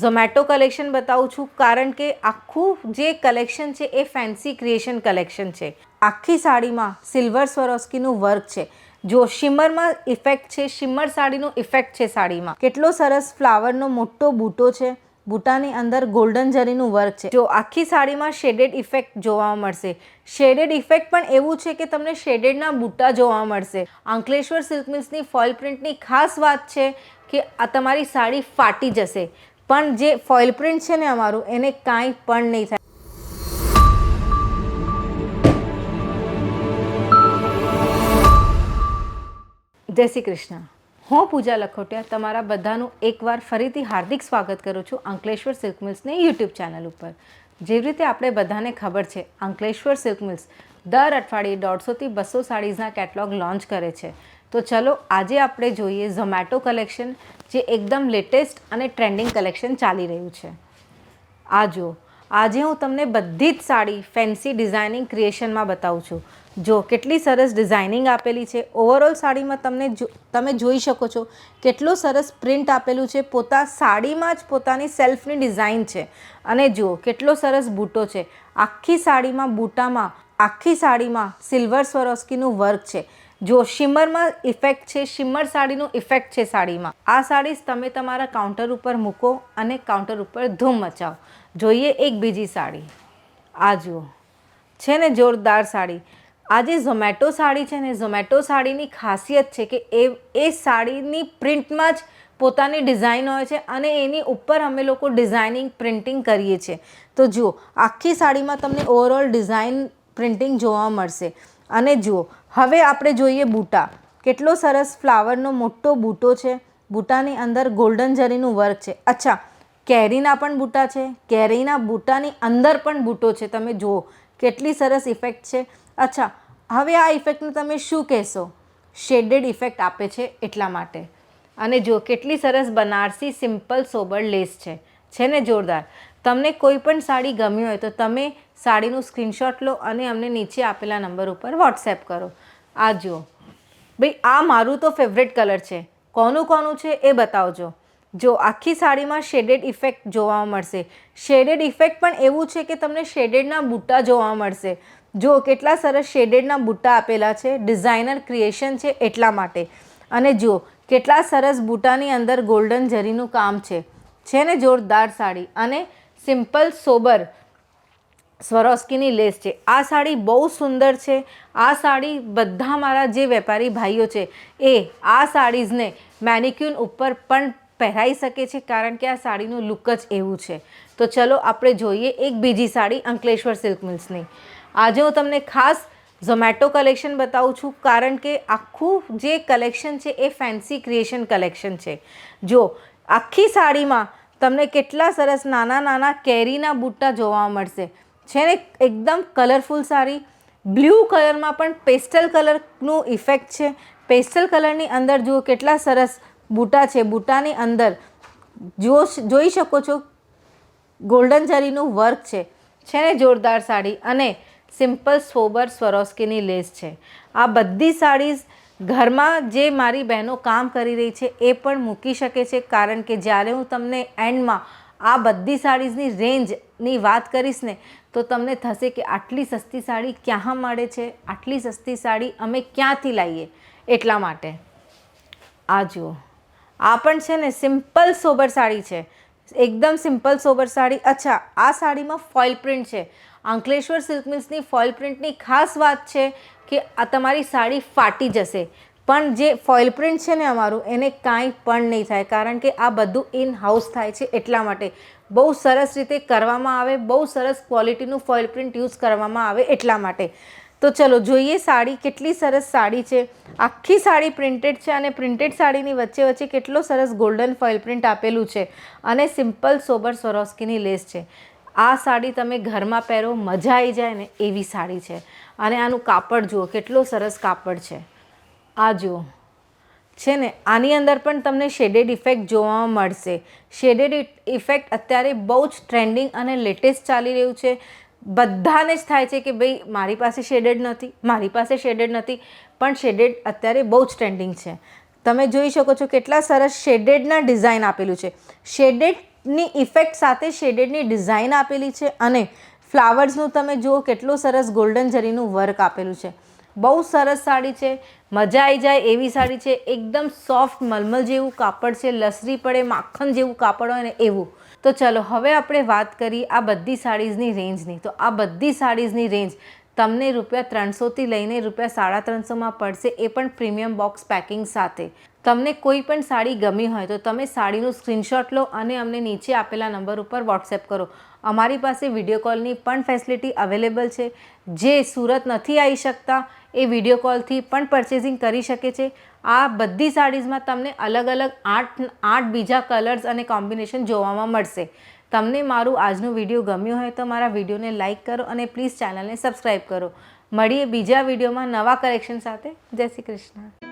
Zomato collection બતાવું છું, કારણ કે આખું જે કલેક્શન છે એ ફેન્સી ક્રિએશન કલેક્શન છે. આખી સાડીમાં સિલ્વર સ્વરોસ્કીનું વર્ક છે. જો શિમરમાં ઇફેક્ટ છે, શિમર સાડીનું ઇફેક્ટ છે સાડીમાં. કેટલો સરસ ફ્લાવરનો મોટો બૂટો છે, બૂટાની અંદર ગોલ્ડન જરીનું વર્ક છે. જો આખી સાડીમાં શેડેડ ઇફેક્ટ જોવા મળશે. શેડેડ ઇફેક્ટ પણ એવું છે કે તમને શેડેડના બૂટા જોવા મળશે. અંકલેશ્વર સિલ્ક મિલ્સની ફોઇલ પ્રિન્ટની ખાસ વાત છે કે આ તમારી સાડી ફાટી જશે, પણ જે ફોઇલ પ્રિન્ટ છે ને અમારું, એને કાંઈ પણ નહીં થાય. જય શ્રી કૃષ્ણ. હું પૂજા લખોટિયા તમારા બધાનું એકવાર ફરીથી હાર્દિક સ્વાગત કરું છું અંકલેશ્વર સિલ્ક મિલ્સની યુટ્યુબ ચેનલ ઉપર. જેવી રીતે આપણે બધાને ખબર છે, અંકલેશ્વર સિલ્ક મિલ્સ દર અઠવાડિયે 150થી 200 સાડીઝના કેટલોગ લોન્ચ કરે છે. તો ચલો આજે આપણે જોઈએ ઝોમેટો કલેક્શન, જે એકદમ લેટેસ્ટ અને ટ્રેન્ડિંગ કલેક્શન ચાલી રહ્યું છે. આ જુઓ, આજે હું તમને બધી જ સાડી ફેન્સી ડિઝાઇનિંગ ક્રિએશનમાં બતાવું છું. જો કેટલી સરસ ડિઝાઇનિંગ આપેલી છે. ઓવરઓલ સાડીમાં તમે જોઈ શકો છો કેટલો સરસ પ્રિન્ટ આપેલું છે. સાડીમાં જ પોતાની સેલ્ફની ડિઝાઇન છે. અને જુઓ કેટલો સરસ બૂટો છે. આખી સાડીમાં સિલ્વર સ્વરોસ્કીનું વર્ક છે. જો શિમરમાં ઇફેક્ટ છે, શિમર સાડીનું ઇફેક્ટ છે સાડીમાં. આ સાડીઝ તમે તમારા કાઉન્ટર ઉપર મૂકો અને કાઉન્ટર ઉપર ધૂમ મચાવો. જોઈએ એક બીજી સાડી. આ જુઓ, છે ને જોરદાર સાડી. આ જે ઝોમેટો સાડી છે ને, ઝોમેટો સાડીની ખાસિયત છે કે એ સાડીની પ્રિન્ટમાં જ પોતાની ડિઝાઇન હોય છે અને એની ઉપર અમે લોકો ડિઝાઇનિંગ પ્રિન્ટિંગ કરીએ છીએ. તો જુઓ, આખી સાડીમાં તમને ઓવરઓલ ડિઝાઇન પ્રિન્ટિંગ જોવા મળશે. અને જુઓ, હવે આપણે જોઈએ બૂટા. કેટલો સરસ ફ્લાવરનો મોટો બૂટો છે, બૂટાની અંદર ગોલ્ડન જરીનું વર્ક છે. અચ્છા, કેરીના પણ બૂટા છે, કેરીના બૂટાની અંદર પણ બૂટો છે. તમે જુઓ કેટલી સરસ ઇફેક્ટ છે. અચ્છા, હવે આ ઇફેક્ટને તમે શું કહેશો? શેડેડ ઇફેક્ટ આપે છે એટલા માટે. અને જો કેટલી સરસ બનારસી સિમ્પલ સોબર લેસ છે ને જોરદાર. તમને કોઈ પણ સાડી ગમી હોય તો તમે સાડીનું સ્ક્રીનશોટ લો અને અમને નીચે આપેલા નંબર ઉપર વોટ્સએપ કરો. આ જુઓ ભાઈ, આ મારું તો ફેવરેટ કલર છે. કોનું છે એ બતાવજો. જો આખી સાડીમાં શેડેડ ઇફેક્ટ જોવા મળશે. શેડેડ ઇફેક્ટ પણ એવું છે કે તમને શેડેડના બૂટા જોવા મળશે. જો કેટલા સરસ શેડેડના બૂટા આપેલા છે, ડિઝાઇનર ક્રિએશન છે એટલા માટે. અને જુઓ કેટલા સરસ બૂટાની અંદર ગોલ્ડન જરીનું કામ છે ને જોરદાર સાડી. અને સિમ્પલ સોબર સ્વરોસ્કીની લેસ છે. આ સાડી બહુ સુંદર છે. આ સાડી બધા મારા જે વેપારી ભાઈઓ છે એ આ સાડીઝને મેનિક્યુન ઉપર પણ પહેરાઈ શકે છે, કારણ કે આ સાડીનું લુક જ એવું છે. તો ચલો આપણે જોઈએ એક બીજી સાડી અંકલેશ્વર સિલ્ક મિલ્સની. આજે હું તમને ખાસ ઝોમેટો કલેક્શન બતાવું છું, કારણ કે આખું જે કલેક્શન છે એ ફેન્સી ક્રિએશન કલેક્શન છે. જો આખી સાડીમાં તમને કેટલા સરસ નાના નાના કેરીના બૂટા જોવા મળશે. છે ને એકદમ કલરફુલ સાડી. બ્લુ કલરમાં પણ પેસ્ટલ કલરનું ઇફેક્ટ છે. પેસ્ટલ કલરની અંદર જુઓ કેટલા સરસ બૂટા છે. બૂટાની અંદર જોઈ શકો છો ગોલ્ડન જરીનું વર્ક છે ને જોરદાર સાડી. અને સિમ્પલ સોબર સ્વરોસ્કીની લેસ છે. આ બધી સાડીઝ ઘરમાં જે મારી બહેનો કામ કરી રહી છે એ પણ મૂકી શકે છે, કારણ કે જ્યારે હું તમને એન્ડમાં આ બધી સાડીઝની રેન્જની વાત કરીશ ને તો તમને થશે કે આટલી સસ્તી સાડી ક્યાં મળે છે, આટલી સસ્તી સાડી અમે ક્યાંથી લાવીએ. એટલા માટે આ જુઓ, આ પણ છે ને સિમ્પલ સોબર સાડી છે, એકદમ સિમ્પલ સોબર સાડી. અચ્છા, આ સાડીમાં ફોઇલ પ્રિન્ટ છે. અંકલેશ્વર સિલ્ક મિલ્સની ફોઇલ પ્રિન્ટની ખાસ વાત છે કે આ તમારી સાડી ફાટી જશે, પણ જે ફોઇલ પ્રિન્ટ છે ને અમારું, એને કાંઈ પણ નહીં થાય, કારણ કે આ બધું ઇન હાઉસ થાય છે એટલા માટે. બહુ સરસ રીતે કરવામાં આવે, બહુ સરસ ક્વોલિટીનું ફોઇલ પ્રિન્ટ યુઝ કરવામાં આવે એટલા માટે. તો ચલો જોઈએ સાડી. કેટલી સરસ સાડી છે. આખી સાડી પ્રિન્ટેડ છે અને પ્રિન્ટેડ સાડીની વચ્ચે કેટલો સરસ ગોલ્ડન ફોઇલ પ્રિન્ટ આપેલું છે અને સિમ્પલ સોબર સ્વરોસ્કીની લેસ છે. આ સાડી તમે ઘરમાં પહેરો, મજા આવી જાય ને એવી સાડી છે. અને આનું કાપડ જુઓ કેટલો સરસ કાપડ છે. આ જુઓ, છે ને આની અંદર પણ તમને શેડેડ ઇફેક્ટ જોવા મળશે. શેડેડ ઇફેક્ટ અત્યારે બહુ જ ટ્રેન્ડિંગ અને લેટેસ્ટ ચાલી રહ્યું છે. બધાને જ થાય છે કે ભાઈ મારી પાસે શેડેડ નથી, મારી પાસે શેડેડ નથી, પણ શેડેડ અત્યારે બહુ જ ટ્રેન્ડિંગ છે. તમે જોઈ શકો છો કેટલા સરસ શેડેડના ડિઝાઇન આપેલું છે. શેડેડ ની ઇફેક્ટ સાથે શેડેડની ડિઝાઇન આપેલી છે અને ફ્લાવર્સનું તમે જુઓ કેટલું સરસ ગોલ્ડન જરીનું વર્ક આપેલું છે. બહુ સરસ સાડી છે, મજા આવી જાય એવી સાડી છે. એકદમ સોફ્ટ મલમલ જેવું કાપડ છે, લસરી પડે માખણ જેવું કાપડ હોય ને એવું. તો ચલો હવે આપણે વાત કરીએ આ બધી સાડીઝની રેન્જની. તો આ બધી સાડીઝની રેન્જ તમને ₹300થી લઈને ₹350માં પડશે, એ પણ પ્રીમિયમ બોક્સ પેકિંગ સાથે. તમને કોઈ પણ સાડી ગમી હોય તો તમે સાડીનું સ્ક્રીનશોટ લો અને અમને નીચે આપેલા નંબર ઉપર વોટ્સએપ કરો. અમારી પાસે વિડીયો કોલની પણ ફેસિલિટી અવેલેબલ છે. જે સુરત નથી આવી શકતા એ વિડીયો કોલથી પણ પરચેઝિંગ કરી શકે છે. આ બધી સાડીઝમાં તમને અલગ અલગ આઠ બીજા કલર્સ અને કોમ્બિનેશન જોવામાં મળશે. તમને મારું આજનું વિડીયો ગમ્યું હોય તો મારા વિડીયોને લાઇક કરો અને પ્લીઝ ચેનલને સબસ્ક્રાઈબ કરો. મળીએ બીજા વિડીયોમાં નવા કલેક્શન સાથે. જય શ્રી કૃષ્ણ.